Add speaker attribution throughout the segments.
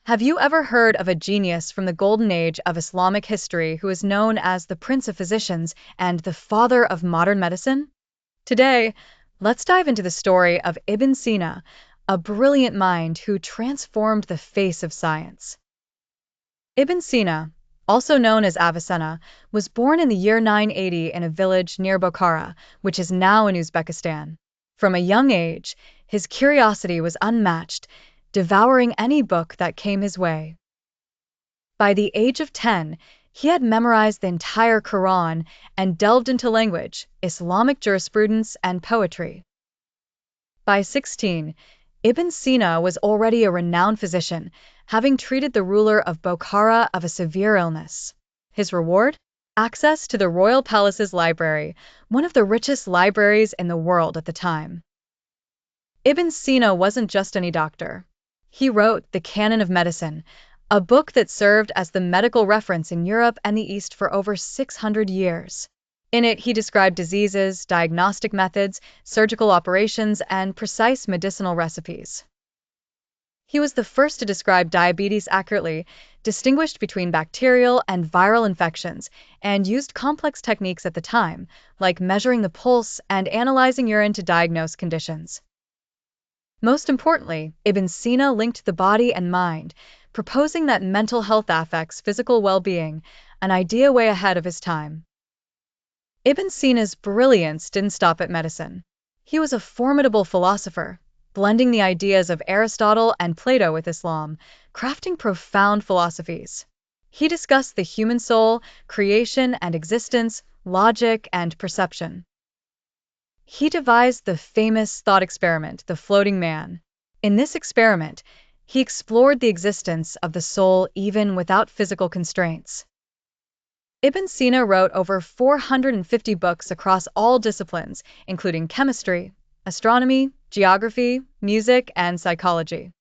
Speaker 1: Have you ever heard of a genius from the golden age of Islamic history who is known as the Prince of Physicians and the father of modern medicine? Today, let's dive into the story of Ibn Sina, a brilliant mind who transformed the face of science. Ibn Sina, also known as Avicenna, was born in the year 980 in a village near Bokhara, which is now in Uzbekistan. From a young age, his curiosity was unmatched, devouring any book that came his way. By the age of 10, he had memorized the entire Quran and delved into language, Islamic jurisprudence, and poetry. By 16, Ibn Sina was already a renowned physician, having treated the ruler of Bokhara of a severe illness. His reward? Access to the royal palace's library, one of the richest libraries in the world at the time. Ibn Sina wasn't just any doctor. He wrote the Canon of Medicine, a book that served as the medical reference in Europe and the East for over 600 years. In it, he described diseases, diagnostic methods, surgical operations, and precise medicinal recipes. He was the first to describe diabetes accurately, distinguished between bacterial and viral infections, and used complex techniques at the time, like measuring the pulse and analyzing urine to diagnose conditions. Most importantly, Ibn Sina linked the body and mind, proposing that mental health affects physical well-being, an idea way ahead of his time. Ibn Sina's brilliance didn't stop at medicine. He was a formidable philosopher, blending the ideas of Aristotle and Plato with Islam, crafting profound philosophies. He discussed the human soul, creation and existence, logic and perception. He devised the famous thought experiment, the floating man. In this experiment, he explored the existence of the soul even without physical constraints. Ibn Sina wrote over 450 books across all disciplines, including chemistry, astronomy, geography, music, and psychology.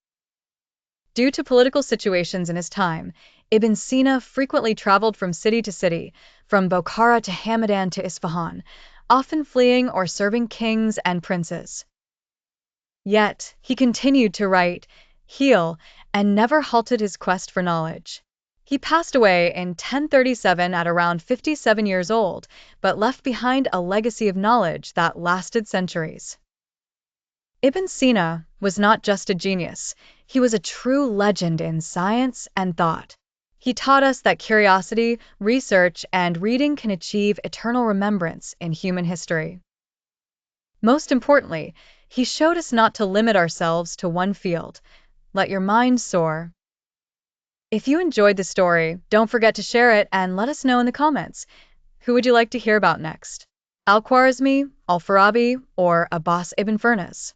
Speaker 1: Due to political situations in his time, Ibn Sina frequently traveled from city to city, from Bokhara to Hamadan to Isfahan, often fleeing or serving kings and princes. Yet, he continued to write, heal, and never halted his quest for knowledge. He passed away in 1037 at around 57 years old, but left behind a legacy of knowledge that lasted centuries. Ibn Sina was not just a genius, he was a true legend in science and thought. He taught us that curiosity, research, and reading can achieve eternal remembrance in human history. Most importantly, he showed us not to limit ourselves to one field. Let your mind soar. If you enjoyed the story, don't forget to share it and let us know in the comments. Who would you like to hear about next? Al-Khwarizmi, Al-Farabi, or Abbas ibn Firnas?